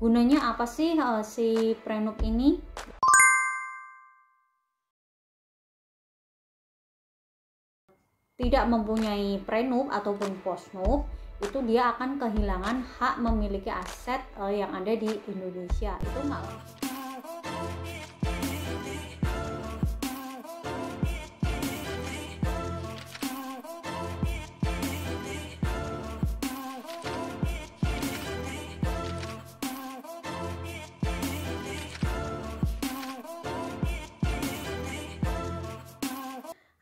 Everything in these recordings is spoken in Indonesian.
Gunanya apa sih si prenup ini? Tidak mempunyai prenup ataupun postnup, itu dia akan kehilangan hak memiliki aset yang ada di Indonesia. Itu nggak.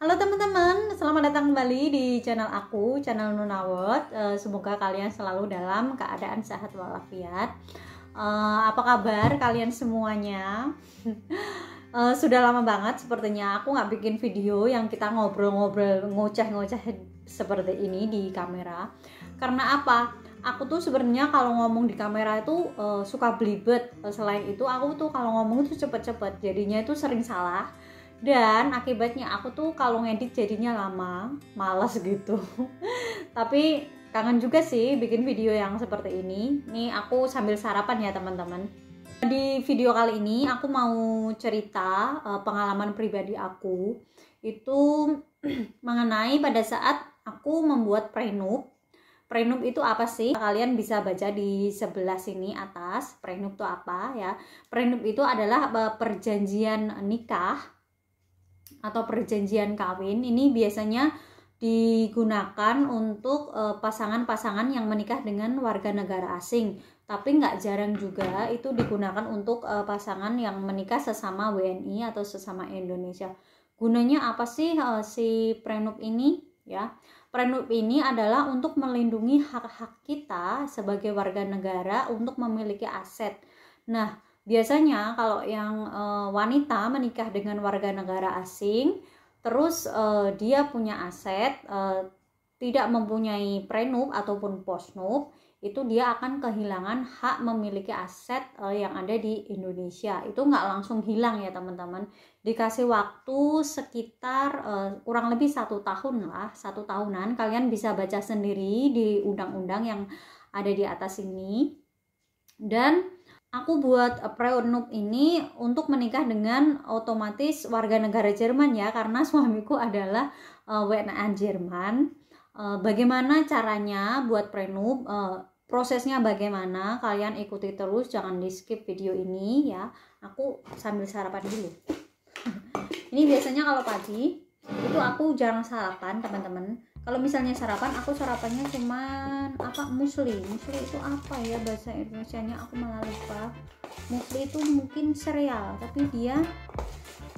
Halo teman-teman, selamat datang kembali di channel aku, channel Nunawot. Semoga kalian selalu dalam keadaan sehat walafiat. Apa kabar kalian semuanya? Sudah lama banget sepertinya aku nggak bikin video yang kita ngobrol-ngobrol, ngoceh-ngoceh seperti ini di kamera. Karena apa? Aku tuh sebenarnya kalau ngomong di kamera itu suka belibet. Selain itu aku tuh kalau ngomong tuh cepet-cepet, jadinya itu sering salah. Dan akibatnya aku tuh kalau ngedit jadinya lama, malas gitu. Tapi kangen juga sih bikin video yang seperti ini. Nih aku sambil sarapan ya teman-teman. Di video kali ini aku mau cerita pengalaman pribadi aku. Itu mengenai pada saat aku membuat prenup. Prenup itu apa sih? Kalian bisa baca di sebelah sini atas. Prenup itu apa ya? Prenup itu adalah perjanjian nikah atau perjanjian kawin. Ini biasanya digunakan untuk pasangan-pasangan yang menikah dengan warga negara asing, tapi nggak jarang juga itu digunakan untuk pasangan yang menikah sesama WNI atau sesama Indonesia. Gunanya apa sih si prenup ini ya? Prenup ini adalah untuk melindungi hak-hak kita sebagai warga negara untuk memiliki aset. Nah, biasanya kalau yang wanita menikah dengan warga negara asing, terus dia punya aset, tidak mempunyai prenup ataupun postnup, itu dia akan kehilangan hak memiliki aset yang ada di Indonesia. Itu nggak langsung hilang ya teman-teman, dikasih waktu sekitar kurang lebih 1 tahun lah, 1 tahunan. Kalian bisa baca sendiri di undang-undang yang ada di atas ini. Dan aku buat prenup ini untuk menikah dengan otomatis warga negara Jerman ya, karena suamiku adalah WNA Jerman. Bagaimana caranya buat prenup, prosesnya bagaimana, kalian ikuti terus, jangan di skip video ini ya. Aku sambil sarapan dulu. Ini biasanya kalau pagi itu aku jarang sarapan teman-teman. Kalau misalnya sarapan, aku sarapannya cuman musli itu apa ya bahasa Indonesianya, aku malah lupa. Musli itu mungkin sereal, tapi dia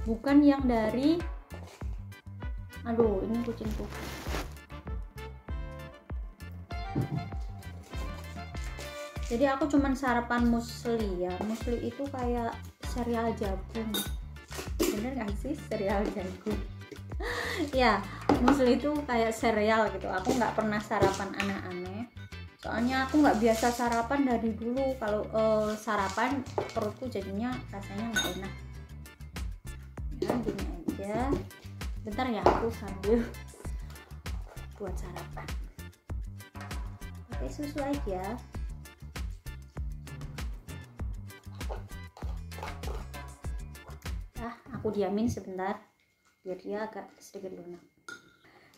bukan yang dari, aduh ini kucingku. Jadi aku cuman sarapan musli ya. Musli itu kayak sereal jagung, bener gak sih sereal jagung? Ya, musli itu kayak sereal gitu. Aku nggak pernah sarapan aneh-aneh, soalnya aku nggak biasa sarapan dari dulu. Kalau sarapan perutku jadinya rasanya nggak enak ya. Gini aja, bentar ya, aku sambil buat sarapan pakai susu aja. Aku diamin sebentar biar dia agak sedikit lunak.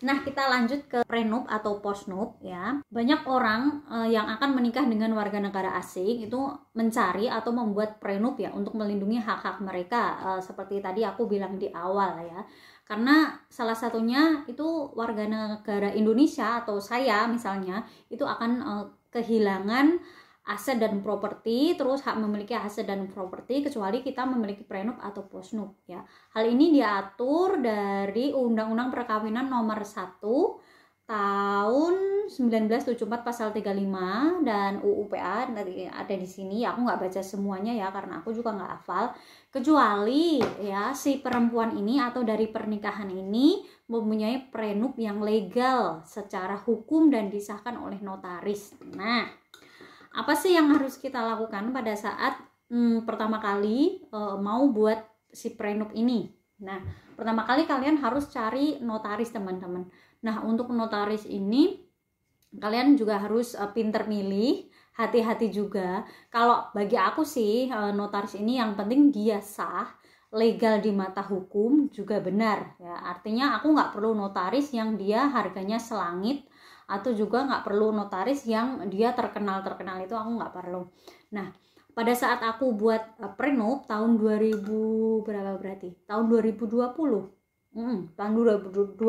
Nah, kita lanjut ke prenup atau postnup ya. Banyak orang yang akan menikah dengan warga negara asing itu mencari atau membuat prenup ya untuk melindungi hak-hak mereka, seperti tadi aku bilang di awal ya. Karena salah satunya itu warga negara Indonesia atau saya misalnya itu akan kehilangan aset dan properti, terus hak memiliki aset dan properti kecuali kita memiliki prenup atau postnup ya. Hal ini diatur dari Undang-Undang Perkawinan Nomor 1 tahun 1974 pasal 35 dan UU-PA ada di sini. Ya, aku nggak baca semuanya ya karena aku juga nggak hafal. Kecuali ya si perempuan ini atau dari pernikahan ini mempunyai prenup yang legal secara hukum dan disahkan oleh notaris. Nah, apa sih yang harus kita lakukan pada saat pertama kali mau buat si prenup ini? Nah, pertama kali kalian harus cari notaris teman-teman. Nah, untuk notaris ini kalian juga harus pinter milih, hati-hati juga. Kalau bagi aku sih notaris ini yang penting dia sah, legal di mata hukum, juga benar ya. Artinya aku nggak perlu notaris yang dia harganya selangit, atau juga nggak perlu notaris yang dia terkenal itu, aku nggak perlu. Nah, pada saat aku buat prenup tahun 2000 berapa berarti? Tahun 2020. Tahun 2020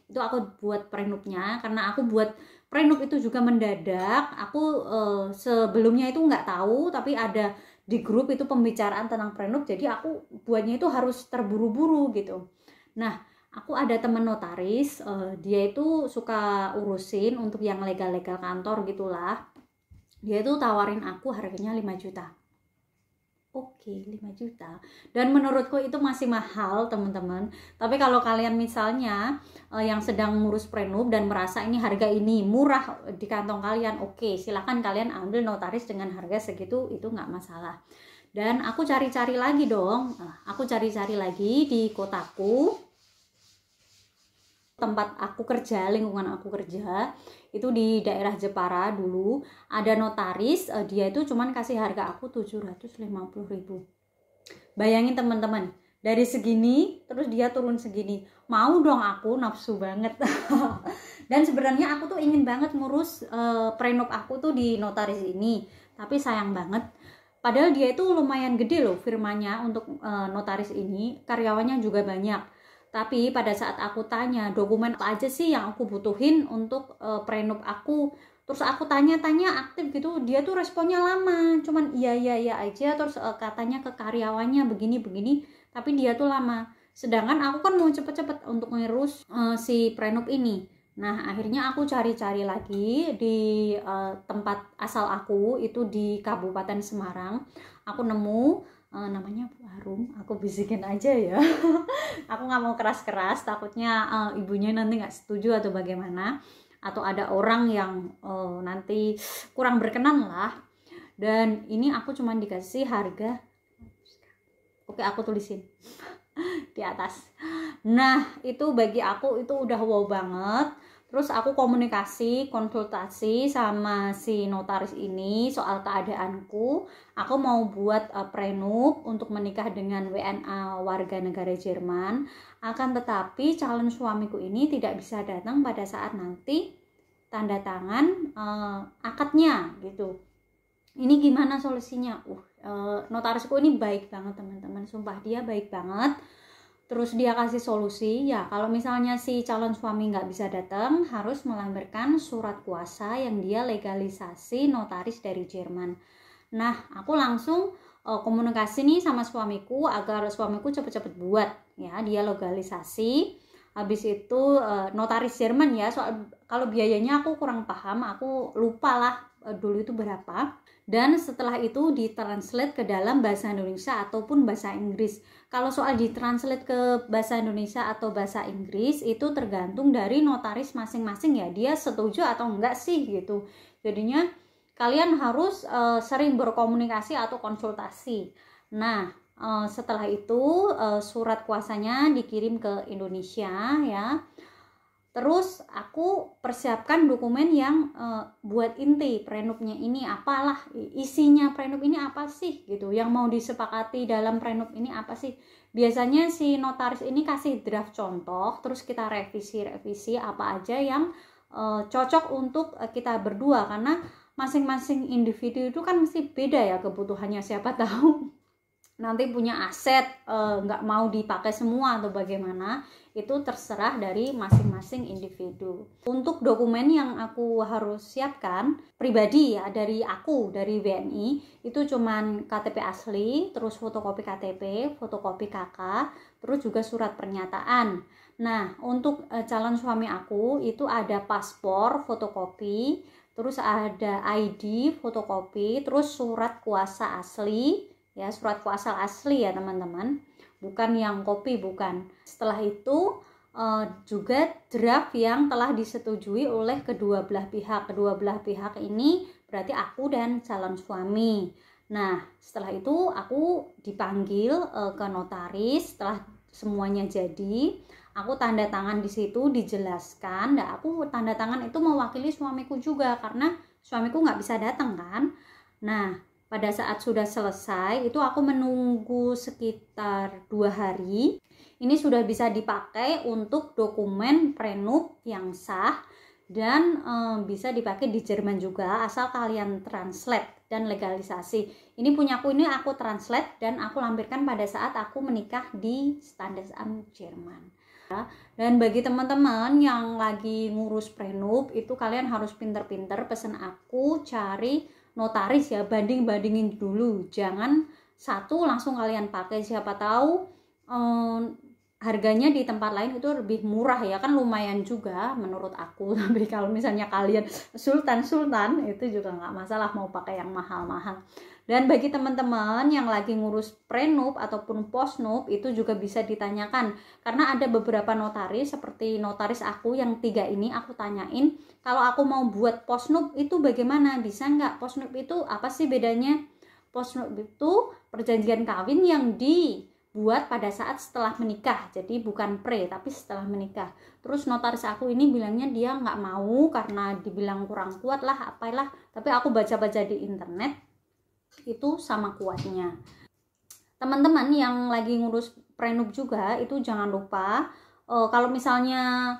itu aku buat prenupnya, karena aku buat prenup itu juga mendadak. Aku sebelumnya itu nggak tahu, tapi ada di grup itu pembicaraan tentang prenup, jadi aku buatnya itu harus terburu-buru gitu. Nah, aku ada teman notaris, dia itu suka urusin untuk yang legal-legal kantor gitulah. Dia itu tawarin aku harganya 5 juta. Oke, 5 juta. Dan menurutku itu masih mahal, teman-teman. Tapi kalau kalian misalnya yang sedang ngurus prenup dan merasa ini harga ini murah di kantong kalian, oke, silahkan kalian ambil notaris dengan harga segitu, itu nggak masalah. Dan aku cari-cari lagi dong. Aku cari-cari lagi di kotaku, tempat aku kerja, lingkungan aku kerja itu di daerah Jepara. Dulu ada notaris, dia itu cuman kasih harga aku 750.000. Bayangin teman-teman, dari segini terus dia turun segini, mau dong aku, nafsu banget. Dan sebenarnya aku tuh ingin banget ngurus prenup aku tuh di notaris ini, tapi sayang banget, padahal dia itu lumayan gede loh firmanya untuk notaris ini, karyawannya juga banyak. Tapi pada saat aku tanya dokumen apa aja sih yang aku butuhin untuk prenup aku, terus aku tanya-tanya aktif gitu, dia tuh responnya lama, cuman iya aja, terus katanya ke karyawannya begini, tapi dia tuh lama. Sedangkan aku kan mau cepet-cepet untuk ngurus si prenup ini. Nah, akhirnya aku cari-cari lagi di tempat asal aku, itu di Kabupaten Semarang. Aku nemu namanya Harum, aku bisikin aja ya. Aku nggak mau keras-keras, takutnya ibunya nanti nggak setuju atau bagaimana, atau ada orang yang nanti kurang berkenan lah. Dan ini aku cuma dikasih harga, oke aku tulisin di atas. Nah, itu bagi aku itu udah wow banget. Terus aku konsultasi sama si notaris ini soal keadaanku. Aku mau buat prenup untuk menikah dengan WNA warga negara Jerman. Akan tetapi calon suamiku ini tidak bisa datang pada saat nanti tanda tangan akadnya gitu. Ini gimana solusinya? Notarisku ini baik banget teman-teman, sumpah dia baik banget. Terus dia kasih solusi, ya kalau misalnya si calon suami nggak bisa datang, harus melampirkan surat kuasa yang dia legalisasi notaris dari Jerman. Nah, aku langsung komunikasi nih sama suamiku agar suamiku cepet-cepet buat, ya dia legalisasi. Habis itu notaris Jerman ya, soal kalau biayanya aku kurang paham, aku lupa lah dulu itu berapa. Dan setelah itu ditranslate ke dalam bahasa Indonesia ataupun bahasa Inggris. Kalau soal ditranslate ke bahasa Indonesia atau bahasa Inggris itu tergantung dari notaris masing-masing ya, dia setuju atau enggak sih gitu. Jadinya kalian harus sering berkomunikasi atau konsultasi. Nah, setelah itu surat kuasanya dikirim ke Indonesia ya. Terus aku persiapkan dokumen yang buat inti prenupnya ini, apalah isinya prenup ini apa sih gitu, yang mau disepakati dalam prenup ini apa sih. Biasanya si notaris ini kasih draft contoh, terus kita revisi apa aja yang cocok untuk kita berdua, karena masing-masing individu itu kan mesti beda ya kebutuhannya. Siapa tahu nanti punya aset nggak mau dipakai semua atau bagaimana, itu terserah dari masing-masing individu. Untuk dokumen yang aku harus siapkan pribadi ya, dari WNI itu cuman KTP asli, terus fotokopi KTP, fotokopi KK, terus juga surat pernyataan. Nah, untuk calon suami aku itu ada paspor fotokopi, terus ada ID fotokopi, terus surat kuasa asli ya, surat kuasa asli ya teman-teman, bukan yang kopi, bukan. Setelah itu juga draft yang telah disetujui oleh kedua belah pihak ini berarti aku dan calon suami. Nah, setelah itu aku dipanggil ke notaris. Setelah semuanya jadi, aku tanda tangan di situ, dijelaskan. Nah, aku tanda tangan itu mewakili suamiku juga, karena suamiku nggak bisa datang kan. Nah, pada saat sudah selesai itu aku menunggu sekitar 2 hari. Ini sudah bisa dipakai untuk dokumen prenup yang sah dan bisa dipakai di Jerman juga asal kalian translate dan legalisasi. Ini punyaku, ini aku translate dan aku lampirkan pada saat aku menikah di Standesamt Jerman. Dan bagi teman-teman yang lagi ngurus prenup itu kalian harus pinter-pinter pesen aku cari notaris ya, banding-bandingin dulu, jangan satu langsung kalian pakai, siapa tahu harganya di tempat lain itu lebih murah ya kan, lumayan juga menurut aku. Tapi kalau misalnya kalian sultan itu juga nggak masalah mau pakai yang mahal-mahal. Dan bagi teman-teman yang lagi ngurus prenup ataupun postnup itu juga bisa ditanyakan, karena ada beberapa notaris seperti notaris aku yang 3 ini aku tanyain, kalau aku mau buat postnup itu bagaimana, bisa nggak? Postnup itu apa sih bedanya? Postnup itu perjanjian kawin yang dibuat pada saat setelah menikah, jadi bukan pre tapi setelah menikah. Terus notaris aku ini bilangnya dia nggak mau karena dibilang kurang kuat lah apalah, tapi aku baca-baca di internet itu sama kuatnya. Teman-teman yang lagi ngurus prenup juga itu jangan lupa kalau misalnya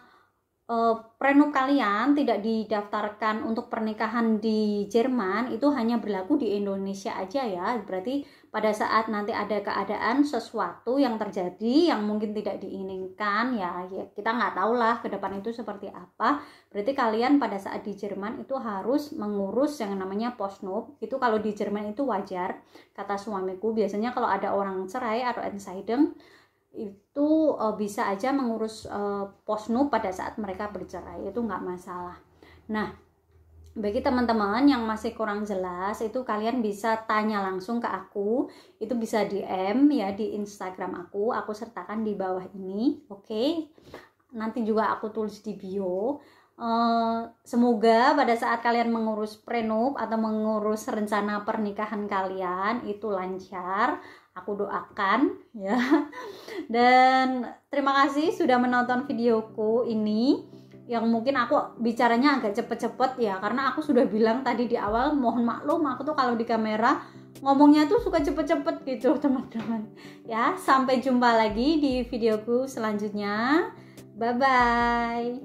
prenup kalian tidak didaftarkan untuk pernikahan di Jerman, itu hanya berlaku di Indonesia aja ya. Berarti pada saat nanti ada keadaan sesuatu yang terjadi yang mungkin tidak diinginkan ya kita nggak tahu lah ke depan itu seperti apa. Berarti kalian pada saat di Jerman itu harus mengurus yang namanya postnup. Itu kalau di Jerman itu wajar, kata suamiku. Biasanya kalau ada orang cerai atau Entscheidung itu bisa aja mengurus postnup pada saat mereka bercerai, itu nggak masalah. Nah, bagi teman-teman yang masih kurang jelas itu kalian bisa tanya langsung ke aku, itu bisa DM ya di Instagram aku sertakan di bawah ini, oke? Nanti juga aku tulis di bio. Semoga pada saat kalian mengurus prenup atau mengurus rencana pernikahan kalian itu lancar, aku doakan ya. Dan terima kasih sudah menonton videoku ini yang mungkin aku bicaranya agak cepet-cepet ya, karena aku sudah bilang tadi di awal, mohon maklum aku tuh kalau di kamera ngomongnya tuh suka cepet-cepet gitu teman-teman ya. Sampai jumpa lagi di videoku selanjutnya, bye bye.